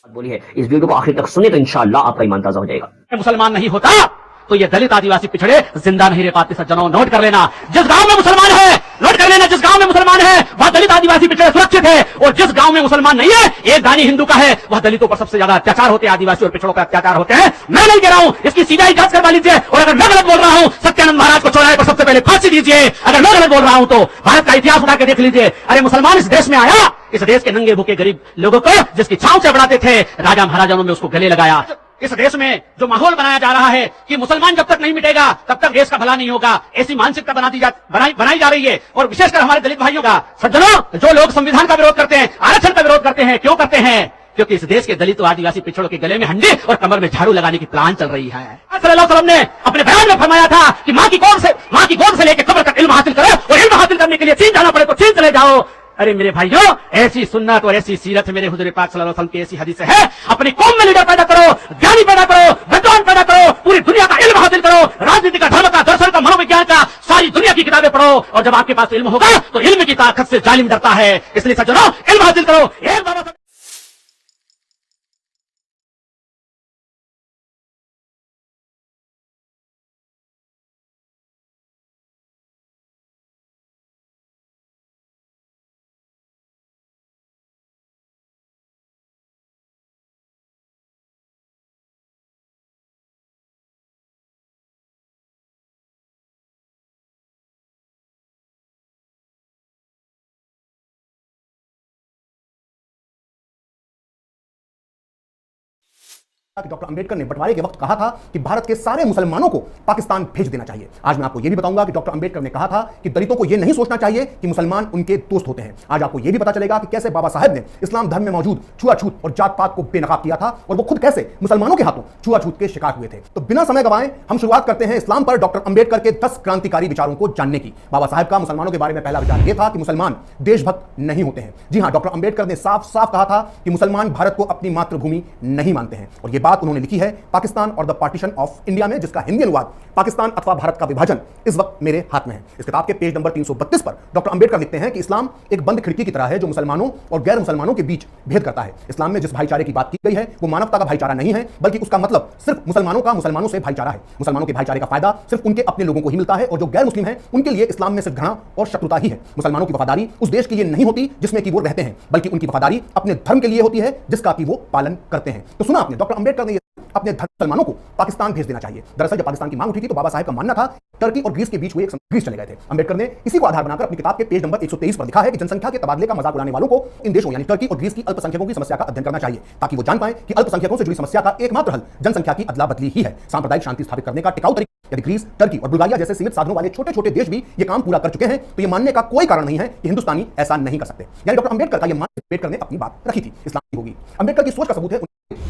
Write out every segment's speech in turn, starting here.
बोली है। इस वीडियो को आखिर तक सुने तो इंशाअल्लाह आपका ईमान ताजा हो जाएगा। मुसलमान नहीं होता तो ये दलित आदिवासी पिछड़े जिंदा नहीं रह पाते। सज्जनों, नोट कर लेना, जिस गांव में मुसलमान है, नोट कर लेना, जिस गांव में मुसलमान है वह दलित आदिवासी पिछड़े सुरक्षित है, और जिस गांव में मुसलमान नहीं है, एक दानी हिंदू का है, वह दलितों पर सबसे ज्यादा अत्याचार होते हैं, आदिवासी और पिछड़ों पर अत्याचार होते हैं। मैं नहीं कह रहा हूं, इसकी सीबीआई जांच करवा लीजिए, और अगर मैं गलत बोल रहा हूं, सत्यानंद महाराज को चौराहे पर सबसे पहले फांसी दीजिए। अगर मैं गलत बोल रहा हूं तो भारत का इतिहास उठा के देख लीजिए। अरे मुसलमान इस देश में आया, इस देश के नंगे भूखे गरीब लोगों को जिसकी छांव से बढ़ाते थे, राजा महाराजाओं ने उसको गले लगाया। इस देश में जो माहौल बनाया जा रहा है कि मुसलमान जब तक नहीं मिटेगा तब तक देश का भला नहीं होगा, ऐसी मानसिकता बनाई जा रही है, और विशेषकर हमारे दलित भाइयों का। सज्जनों, जो लोग संविधान का विरोध करते हैं, आरक्षण का विरोध करते हैं, क्यों करते हैं? क्योंकि इस देश के दलित और आदिवासी पिछड़ों के गले में हंडी और कमर में झाड़ू लगाने की प्लान चल रही है। सल्लल्लाहु अलैहि वसल्लम ने अपने बयान में फरमाया था कि मां की गोद से लेकर कब्र तक इल्म हासिल करो, और इल्म हासिल करने के लिए चीन जाना पड़े तो चीन चले जाओ। अरे मेरे भाइयों, ऐसी सुन्नत और ऐसी सीरत मेरे हुजूर पाक सल्लल्लाहु अलैहि वसल्लम की ऐसी हदीस है। अपनी कौम में लीडर पैदा करो, ज्ञानी पैदा करो, विद्वान पैदा करो, पूरी दुनिया का इल्म हासिल करो, राजनीति का, धर्म का, दर्शन का, मनोविज्ञान का, सारी दुनिया की किताबें पढ़ो, और जब आपके पास इल्म होगा तो इल्म की ताकत से जालिम डरता है। इसलिए सज्जनों, इल्म हासिल करो। एक बाबा कि डॉक्टर अंबेडकर ने बंटवारे के वक्त कहा था कि भारत के सारे मुसलमानों को पाकिस्तान भेज देना चाहिए। आज मैं आपको यह भी बताऊंगा कि डॉक्टर अंबेडकर ने कहा था कि दलितों को यह नहीं सोचना चाहिए कि मुसलमान उनके दोस्त होते हैं। आज आपको यह भी पता चलेगा कि कैसे बाबा साहब ने इस्लाम धर्म में मौजूद छुआछूत और जात पात को बेनकाब किया था, और वो खुद कैसे मुसलमानों के हाथों छुआछूत के शिकार हुए थे। तो बिना समय गवाए हम शुरुआत करते हैं इस्लाम पर डॉक्टर अंबेडकर के 10 क्रांतिकारी विचारों को जानने की। बाबा साहब का मुसलमानों के बारे में पहला विचार यह था कि मुसलमान देशभक्त नहीं होते हैं। जी हां, डॉक्टर अंबेडकर ने साफ साफ कहा था कि मुसलमान भारत को अपनी मातृभूमि नहीं मानते हैं, और यह बात उन्होंने लिखी है पाकिस्तान और द पार्टीशन ऑफ इंडिया में, जिसका हिंदी अनुवाद पाकिस्तान अथवा भारत का विभाजन इस वक्त मेरे हाथ में है। इस किताब के पेज नंबर 332 पर डॉक्टर अंबेडकर लिखते हैं कि इस्लाम एक बंद खिड़की की तरह है जो मुसलमानों और गैर मुसलमानों के बीच भेद करता है। इस्लाम में जिस भाईचारे की बात की गई है वो मानवता का भाईचारा नहीं है, बल्कि उसका मतलब सिर्फ मुसलमानों का मुसलमानों से भाईचारा है। मुसलमानों के भाईचारे का फायदा सिर्फ उनके अपने लोगों को ही मिलता है, और जो गैर मुस्लिम है उनके लिए इस्लाम में सिर्फ घृणा और शत्रुता ही है। मुसलमानों की वफादारी उस देश के लिए नहीं होती जिसमें कि वो रहते हैं, बल्कि उनकी वफादारी अपने धर्म के लिए होती है जिसका कि वो पालन करते हैं। तो सुना आपने, डॉक्टर अंबेडकर ने अपने मुसलमानों को पाकिस्तान भेज देना चाहिए। दरअसल जब पाकिस्तान की मांग उठी थी तो बाबा साहब का मानना था टर्की और ग्रीस के बीच हुए एक ग्रीस चले गए थे। अंबेडकर ने इसी को आधार बनाकर अपनी किताब के पेज नंबर 123 पर लिखा है कि जनसंख्या के तबादले का मजाक उड़ाने वालों को इन देशों यानी टर्की और ग्रीस की अल्पसंख्यकों की समस्या का अध्ययन करना चाहिए, ताकि वो जान पाए कि अल्पसंख्यकों से जुड़ी समस्या का एकमात्र हल जनसंख्या की अदला बदली ही है। सांप्रदायिक शांति स्थापित करने का टिकाऊ तरीका यदि ग्रीस, टर्की और बुल्गारिया जैसे सीमित साधनों वाले छोटे छोटे देश भी ये काम पूरा कर चुके हैं तो ये मानने का कोई कारण नहीं है कि हिंदुस्तानी ऐसा नहीं कर सकते। यानी डॉक्टर अंबेडकर का ये मान अंबेडकर ने अपनी बात रखी थी, इस्लाम होगी। अंबेडकर की सोच का सबूत है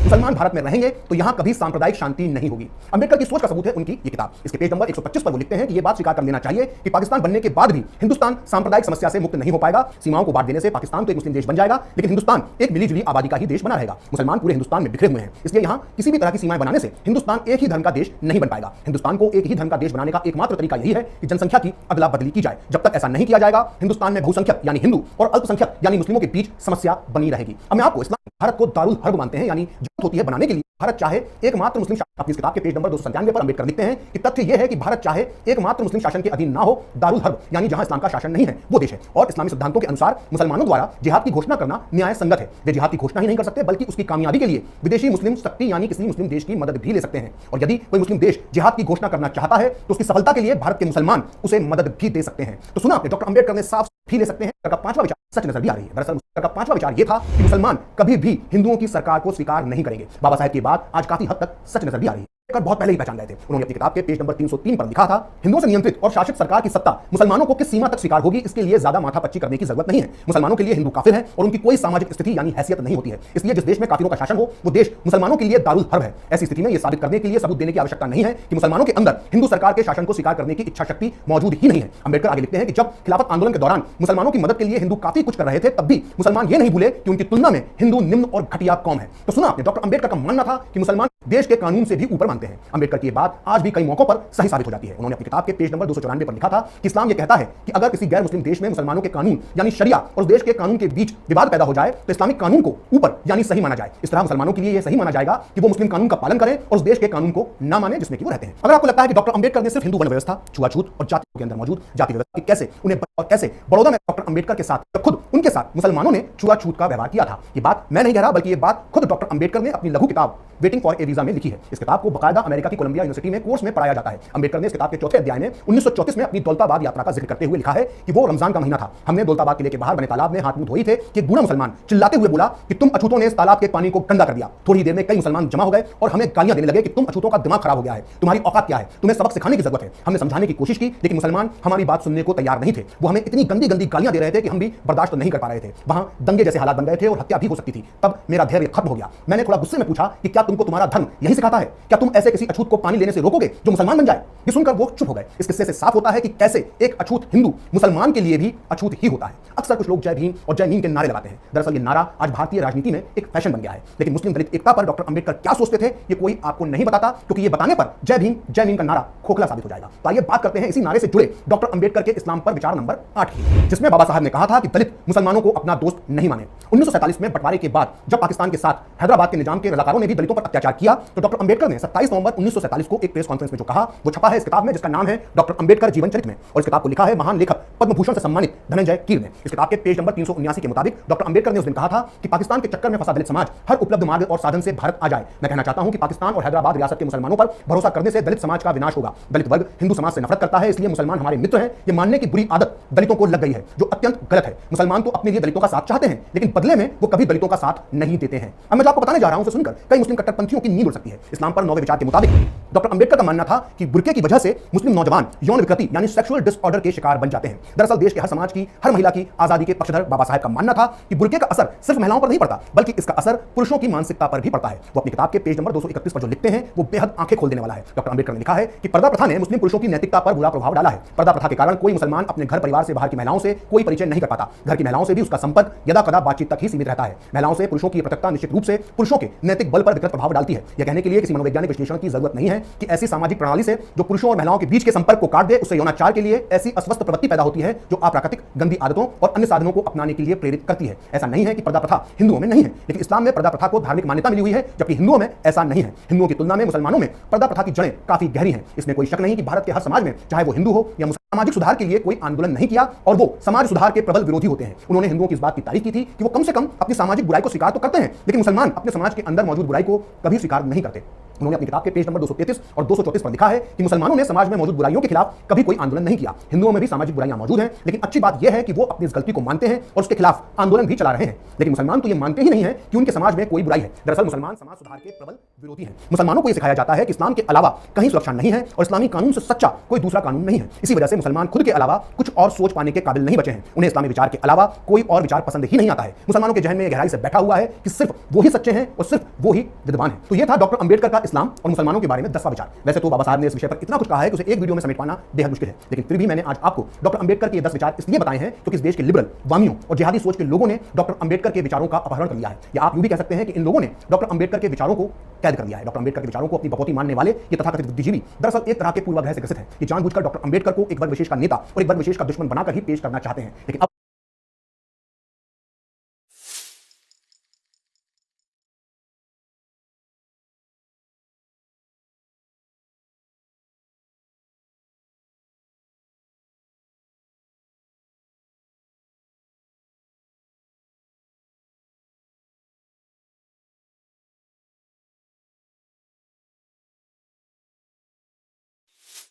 मुसलमान भारत में रहेंगे तो यहां कभी सांप्रदायिक शांति नहीं होगी। अंबेडकर की सोच का सबूत है उनकी ये किताब। इसके पेज नंबर 125 पर वो लिखते हैं कि ये बात स्वीकार कर लेना चाहिए कि पाकिस्तान बनने के बाद भी हिंदुस्तान सांप्रदायिक समस्या से मुक्त नहीं हो पाएगा। सीमाओं को बांट देने से पाकिस्तान तो एक मुस्लिम देश बन जाएगा, लेकिन हिंदुस्तान एक मिलीजुली आबादी का ही देश बना रहेगा। मुसलमान पूरे हिंदुस्तान में बिखरे हुए हैं, इसलिए यहां किसी भी तरह की सीमाएं बनाने से हिंदुस्तान एक ही धर्म का देश नहीं बन पाएगा। हिंदुस्तान को एक ही धर्म का देश बनाने का एकमात्र तरीका यही है कि जनसंख्या की अदला बदली की जाए। जब तक ऐसा नहीं किया जाएगा हिंदुस्तान में बहुसंख्यक यानी हिंदू और अल्पसंख्यक यानी मुस्लिमों के बीच समस्या बनी रहेगी। अब मैं आपको इस्लाम भारत को दारुल हर्ब मानते हैं, यानी जरूरत होती है बनाने के लिए भारत चाहे एकमात्र मुस्लिम शासन। अपनी किताब के पेज नंबर 297 पर अंबेडकर लिखते हैं कि तथ्य यह है कि भारत चाहे एकमात्र मुस्लिम शासन के अधीन ना हो, दारुल हर्ब यानी जहां इस्लाम का शासन नहीं है वो देश है। और इस्लामी सिद्धांतों के अनुसार मुसलमानों द्वारा जिहाद की घोषणा करना न्याय संगत है। वे जिहाद की घोषणा ही नहीं कर सकते बल्कि उसकी कामयाबी के लिए विदेशी मुस्लिम शक्ति यानी किसी मुस्लिम देश की मदद भी ले सकते हैं। और यदि कोई मुस्लिम देश जिहाद की घोषणा करना चाहता है तो उसकी सफलता के लिए भारत के मुसलमान उसे मदद भी दे सकते हैं। तो सुना आपने, डॉक्टर अंबेडकर ने साफ भी ले सकते हैं। का पांचवा विचार सच नजर भी आ रही है। दरअसल का पांचवा विचार यह था कि मुसलमान कभी भी हिंदुओं की सरकार को स्वीकार नहीं करेंगे। बाबा साहब की बात आज काफी हद तक सच नजर भी आ रही है, बहुत पहले ही पहचान गए थे। उन्होंने अपनी किताब के पेज नंबर 303 पर लिखा था, हिंदुओं से नियंत्रित और शासित सरकार की सत्ता मुसलमानों को किस सीमा तक स्वीकार होगी इसके लिए ज्यादा माथापच्ची करने की जरूरत नहीं है। मुसलमानों के लिए हिंदू काफिर है और उनकी कोई सामाजिक स्थिति यानी हैसियत नहीं होती है। इसलिए जिस देश में काफिरों का शासन हो वो देश मुसलमानों के लिए दारुल हर्ब है। ऐसी स्थिति में यह साबित करने के लिए सबूत देने की आवश्यकता नहीं है कि मुसलमानों के अंदर हिंदू सरकार के शासन को स्वीकार करने की इच्छा शक्ति मौजूद ही नहीं है। अंबेडकर आगे लिखते हैं कि जब खिलाफत आंदोलन के दौरान मुसलमानों की मदद के लिए हिंदू काफी कुछ कर रहे थे तब भी मुसलमान ये नहीं भूले कि उनकी तुलना में हिंदू निम्न और घटिया कौम है। तो सुना आपने, डॉक्टर अंबेडकर का मानना था कि मुसलमान देश के कानून से भी ऊपर मानते हैं। मानते हैं। अंबेडकर की ये बात आज भी कई मौकों पर सही साबित हो जाती है। उन्होंने अपनी किताब के पेज नंबर 294 पर लिखा था कि इस्लाम ये कहता है कि अगर किसी गैर मुस्लिम देश में मुसलमानों के कानून यानी शरिया और उस देश के कानून के बीच विवाद पैदा हो जाए तो इस्लामिक कानून को ऊपर यानी सही माना जाए। इस तरह मुसलमानों के लिए यह सही माना जाएगा कि वो मुस्लिम कानून का पालन करें और उस देश के कानून को ना माने जिसमें कि वो रहते हैं। अगर आपको लगता है कि डॉक्टर अंबेडकर ने सिर्फ हिंदू वर्ण व्यवस्था, छुआछूत और जाति के अंदर मौजूद जाति व्यवस्था की कैसे उन्हें और कैसे बड़ौदा में डॉक्टर अंबेडकर के साथ खुद उनके साथ मुसलमानों ने छुआछूत का व्यवहार किया था, ये बात मैं नहीं कह रहा बल्कि ये बात खुद डॉक्टर अंबेडकर ने अपनी लघु किताब वेटिंग फॉर ए वीजा में लिखी है। इस किताब को बाकायदा अमेरिका की कोलंबिया यूनिवर्सिटी में कोर्स में पढ़ाया जाता है। अंबेडकर ने इस किताब के चौथे अध्याय में 1934 में अपनी दौलताबाद यात्रा का जिक्र करते हुए लिखा है कि वो रमजान का महीना था। हमने दौलताबाद किले के बाहर बने तालाब में हाथ मुंह धोई थे कि बूढ़ा मुसलमान चिल्लाते हुए बोला कि तुम अछूतों ने इस तालाब के पानी को गंदा कर दिया। थोड़ी देर में कई मुसलमान जमा हो गए और हमें गालियां देने लगे कि तुम अछूतों का दिमाग खराब हो गया है, तुम्हारी औकात क्या है, तुम्हें सबक सिखाने की जरूरत है। हमने समझाने की कोशिश की लेकिन मुसलमान हमारी बात सुनने को तैयार नहीं थे। वो हमें इतनी गंदी गंदी गालियां दे रहे थे कि हम भी बर्दाश्त नहीं कर पा रहे थे। वहां दंगे जैसे हालात बन गए थे और हत्या भी हो सकती थी। तब मेरा धैर्य खत्म हो गया। मैंने थोड़ा गुस्से में पूछा कि क्या तुमको तुम्हारा धर्म यही सिखाता है? क्या तुम ऐसे किसी अछूत को पानी लेने से रोकोगे जो मुसलमान बन जाए? ये सुनकर वो चुप हो गए। इस किस्से से साफ होता है कि कैसे एक अछूत हिंदू मुसलमान के लिए भी अछूत ही होता है। अक्सर कुछ लोग जय भीम और जय नीम के नारे लगाते हैं। दरअसल ये नारा आज भारतीय राजनीति में एक फैशन बन गया है। लेकिन मुस्लिम दलित एकता पर डॉक्टर अंबेडकर क्या सोचते थे ये कोई आपको नहीं बताता, क्योंकि ये बताने पर जय भीम जय नीम का नारा खोखला साबित हो जाएगा। तो आइए बात करते हैं इसी नारे से जुड़े डॉक्टर अंबेडकर के इस्लाम पर विचार नंबर 8 की, जिसमें बाबा साहब ने कहा था कि दलित मुसलमानों को अपना दोस्त नहीं माने। 1947 में बंटवारे के बाद जब पाकिस्तान के साथ हैदराबाद के निजाम के रजाकारों ने भी दलितों पर अत्याचार किया तो डॉक्टर अंबेडकर ने 27 नवंबर 1947 को एक प्रेस कॉन्फ्रेंस में जो कहा वो छपा है इस किताब में जिसका नाम है डॉक्टर अंबेडकर जीवन चरित्र में। और इस किताब को लिखा है महान लेखक पद्म भूषण से सम्मानित धनंजय कीर ने। इस किताब के पेज नंबर 379 के मुताबिक डॉक्टर अंबेडकर ने उस दिन कहा था कि पाकिस्तान के चक्कर में फंसा दलित समाज हर उपलब्ध मार्ग और साधन से भारत आ जाए। मैं कहना चाहता हूं कि पाकिस्तान और हैदराबाद रियासत के मुसलमानों पर भरोसा करने से दलित समाज का विनाश होगा। दलित वर्ग हिंदू समाज से नफरत करता है, इसलिए मुसलमान हमारे मित्र हैं। ये मानने की बुरी आदत दलितों को लग गई है जो अत्यंत गलत है। मुसलमान तो अपने लिए दलितों का साथ चाहते हैं लेकिन बदले में वो कभी दलितों का साथ नहीं देते हैं। अब मैं जो आपको बताने जा रहा हूं उसे सुनकर कई मुस्लिम कट्टरपंथियों की नींद उड़ सकती है। इस्लाम पर नौवे विचार के मुताबिक डॉक्टर अंबेडकर का मानना था कि बुर्के की वजह से मुस्लिम नौजवान यौन विकृति यानी सेक्सुअल डिसऑर्डर के शिकार बन जाते हैं। दरअसल देश के हर समाज की हर महिला की आजादी के पक्षधर बाबा साहब का मानना था कि बुर्के का असर सिर्फ महिलाओं पर नहीं पड़ता बल्कि इसका असर पुरुषों की मानसिकता पर भी पड़ता है। वो अपनी किताब के पेज नंबर 231 पर जो लिखते हैं वो बेहद आंखें खोल देने वाला है। डॉक्टर अंबेडकर ने लिखा है कि पर्दा प्रथा ने मुस्लिम पुरुषों की नैतिकता पर बुरा प्रभाव डाला है। पर्दा प्रथा के कारण कोई मुसलमान अपने घर परिवार से बाहर की महिलाओं से कोई परिचय नहीं कर पाता। घर की महिलाओं से भी उसका संपर्क यदा कदा बातचीत तक ही सीमित रहता है। महिलाओं से पुरुषों की पृथकता निश्चित रूप से पुरुषों के नैतिक बल पर विकृत प्रभाव डालती है। यह कहने के लिए किसी मनोवैज्ञानिक विश्लेषण की जरूरत नहीं है कि ऐसी सामाजिक प्रणाली से जो पुरुषों और महिलाओं के बीच के संपर्क को काट दे उससे यौनाचार के लिए ऐसी अस्वस्थ प्रवृत्ति पैदा होती है जो अप्राकृतिक गंदी आदतों और अन्य साधनों को अपनाने के लिए प्रेरित करती है। ऐसा नहीं है कि पर्दा प्रथा हिंदुओं में नहीं है, लेकिन इस्लाम में पर्दा प्रथा को धार्मिक मान्यता मिली हुई है जबकि हिंदुओं में ऐसा नहीं है। हिंदुओं की तुलना में मुसलमानों में पर्दा प्रथा की जड़ें काफी गहरी हैं। इसमें कोई शक नहीं कि भारत के हर समाज में चाहे वो हिंदू हो या सामाजिक सुधार के लिए कोई आंदोलन नहीं किया और वो समाज सुधार के प्रबल विरोधी होते हैं। उन्होंने हिंदुओं की इस बात की तारीफ की थी कि वो कम से कम अपनी सामाजिक बुराई को स्वीकार तो करते हैं लेकिन मुसलमान अपने समाज के अंदर मौजूद बुराई को कभी स्वीकार नहीं करते। उन्होंने अपनी किताब के पेज नंबर 233 और 234 पर लिखा है कि मुसलमानों ने समाज में मौजूद बुराइयों के खिलाफ कभी कोई आंदोलन नहीं किया। हिंदुओं में भी सामाजिक बुराइयां मौजूद हैं लेकिन अच्छी बात यह है कि वो अपनी इस गलती को मानते हैं और उसके खिलाफ आंदोलन भी चला रहे हैं। लेकिन मुसलमान तो ये मानते ही नहीं है कि उनके समाज में कोई बुराई है। दरअसल मुसलमान समाज सुधार के प्रबल विरोधी हैं। मुसलमानों को यह सिखाया जाता है कि इस्लाम के अलावा कहीं सुरक्षा नहीं है और इस्लामी कानून से सच्चा कोई दूसरा कानून नहीं है। इसी वजह से मुसलमान खुद के अलावा कुछ और सोच पाने के काबिल नहीं बचे हैं। उन्हें इस्लामी विचार के अलावा कोई और विचार पसंद ही नहीं आता है। मुसलमानों के जहन में गहराई से बैठा हुआ है कि सिर्फ वो ही सच्चे हैं और सिर्फ वो ही विद्वान हैं। तो ये था डॉक्टर अंबेडकर का इस्लाम और मुसलमानों के बारे में 10वां विचार। वैसे तो बाबा साहब ने इस विषय पर इतना कुछ कहा है कि उसे एक वीडियो में समेट पाना बेहद मुश्किल है, लेकिन फिर भी मैंने आज आपको डॉक्टर अंबेडकर के 10 विचार इसलिए बताए हैं क्योंकि इस देश के लिबरल, वामियों और जिहादी सोच के लोगों ने डॉक्टर अंबेडकर के विचारों का अपहरण कर लिया है। या आप यूं भी कह सकते हैं कि इन लोगों ने डॉक्टर अंबेडकर के विचारों को कैद कर लिया है। डॉक्टर अंबेडकर के विचारों को अपनी बकौती मानने वाले ये तथाकथित बुद्धिजीवी दरअसल एक तरह के पूर्वाग्रह से ग्रसित हैं कि जानबूझकर डॉक्टर अंबेडकर को एक वर्ग विशेष का नेता और एक वर्ग विशेष का दुश्मन बनाकर ही पेश करना चाहते हैं। लेकिन अब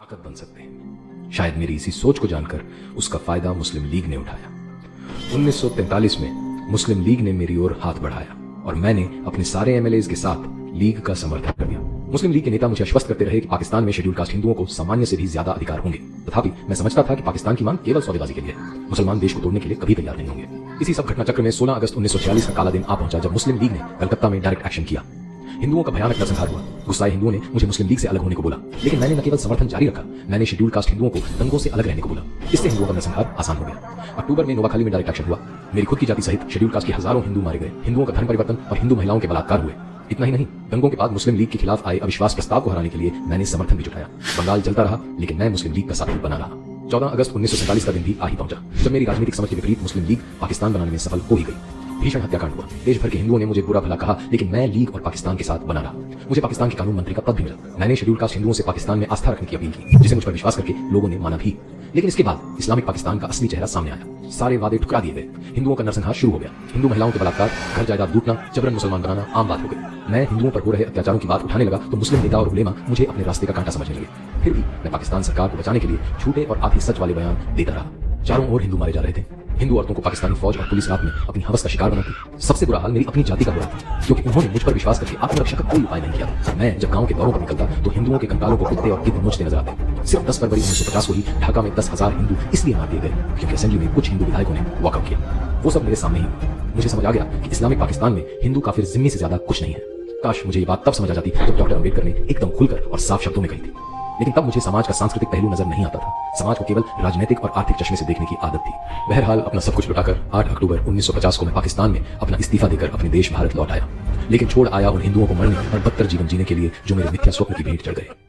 ताकत बन सकते हैं। शायद मेरी इसी सोच को जानकर उसका फायदा मुस्लिम लीग ने उठाया। 1943 में मुस्लिम लीग ने मेरी ओर हाथ बढ़ाया और मैंने अपने सारे एमएलएज के साथ लीग का समर्थन कर दिया। मुस्लिम लीग के नेता मुझे आश्वस्त करते रहे कि पाकिस्तान में शेड्यूल कास्ट हिंदुओं को सामान्य से भी ज्यादा अधिकार होंगे। तथापि मैं समझता था कि पाकिस्तान की मांग केवल सौदेबाजी के लिए है। मुसलमान देश को तोड़ने के लिए कभी तैयार नहीं होंगे। इसी सब घटना चक्र में 16 अगस्त 1946 का काला दिन आ पहुंचा जब मुस्लिम लीग ने कलकत्ता में डायरेक्ट एक्शन किया। हिंदुओं का भयानक नरसंहार हुआ। गुस्साए हिंदुओं ने मुझे मुस्लिम लीग से अलग होने को बोला, लेकिन मैंने न केवल समर्थन जारी रखा, मैंने शेड्यूल कास्ट हिंदुओं को दंगों से अलग रहने को बोला। इससे हिंदुओं का नरसंहार आसान हो गया। अक्टूबर में नोवाखाली में डायरेक्ट एक्शन हुआ। मेरी खुद की जाति सहित शेड्यूल कास्ट के हजारों हिंदू मारे गए। हिंदुओं का धर्म परिवर्तन और हिंदू महिलाओं के बलात्कार हुए। इतना ही नहीं, दंगों के बाद मुस्लिम लीग के खिलाफ आए अविश्वास प्रस्ताव को हराने के लिए मैंने समर्थन भी जुटाया। बंगाल जलता रहा, लेकिन मैं मुस्लिम लीग का साथी बना रहा। 14 अगस्त 1947 का दिन भी आ ही पहुंचा, जब मेरी राजनीतिक समझ के विपरीत मुस्लिम लीग पाकिस्तान बनाने में सफल हो ही गई। भीषण हत्याकांड हुआ, देश भर के हिंदुओं ने मुझे बुरा भला कहा, लेकिन मैं लीग और पाकिस्तान के साथ बना रहा। मुझे पाकिस्तान के कानून मंत्री का पद भी मिला। मैंने शेड्यूल कास्ट हिंदुओं से पाकिस्तान में आस्था रखने की अपील की, जिसे मुझ पर विश्वास करके लोगों ने माना भी। लेकिन इसके बाद इस्लामिक पाकिस्तान का असली चेहरा सामने आया। सारे वादे ठुकरा दिए गए, हिंदुओं का नरसंहार शुरू हो गया। हिंदू महिलाओं के बलात्कार, घर जायदाद लूटना, जबरन मुसलमान बनाना आम बात हो गई। मैं हिंदुओं पर हो रहे अत्याचारों की बात उठाने लगा तो मुस्लिम नेता और उलेमा मुझे अपने रास्ते का कांटा समझने लगे। फिर भी मैं पाकिस्तान सरकार को बचाने के लिए झूठे और आधे सच वाले बयान देता रहा। चारों ओर हिंदू मारे जा रहे थे। हिंदू औरतों को पाकिस्तानी फौज और पुलिस रात में अपनी हवस का शिकार बनाती। सबसे बुरा हाल मेरी अपनी जाति का हुआ था, क्योंकि उन्होंने मुझ पर विश्वास करके आत्मरक्षा का कोई उपाय नहीं किया था। मैं जब गांव के दौरों पर निकलता तो हिंदुओं के कंकालों को कुत्ते और गिद्ध नोचते नजर आते। सिर्फ 10 फरवरी 1950 को ही ढाका में 10,000 हिंदू इसलिए मार दिए गए क्योंकि असेंबली में कुछ हिंदू विधायकों ने वॉकआउट किया। वो सब मेरे सामने ही। मुझे समझ आ गया कि इस्लामिक पाकिस्तान में हिंदू काफिर जिम्मी से ज्यादा कुछ नहीं है। काश मुझे ये बात तब समझ आ जाती जब डॉक्टर अम्बेडकर ने एकदम खुलकर और साफ शब्दों में कही थी। लेकिन तब मुझे समाज का सांस्कृतिक पहलू नजर नहीं आता था। समाज को केवल राजनीतिक और आर्थिक चश्मे से देखने की आदत थी। बहरहाल अपना सब कुछ लुटाकर 8 अक्टूबर 1950 को मैं पाकिस्तान में अपना इस्तीफा देकर अपने देश भारत लौट आया। लेकिन छोड़ आया उन हिंदुओं को मरने और बदतर जीवन जीने के लिए जो मेरे मिथ्या स्वप्न की भेंट चढ़ गए।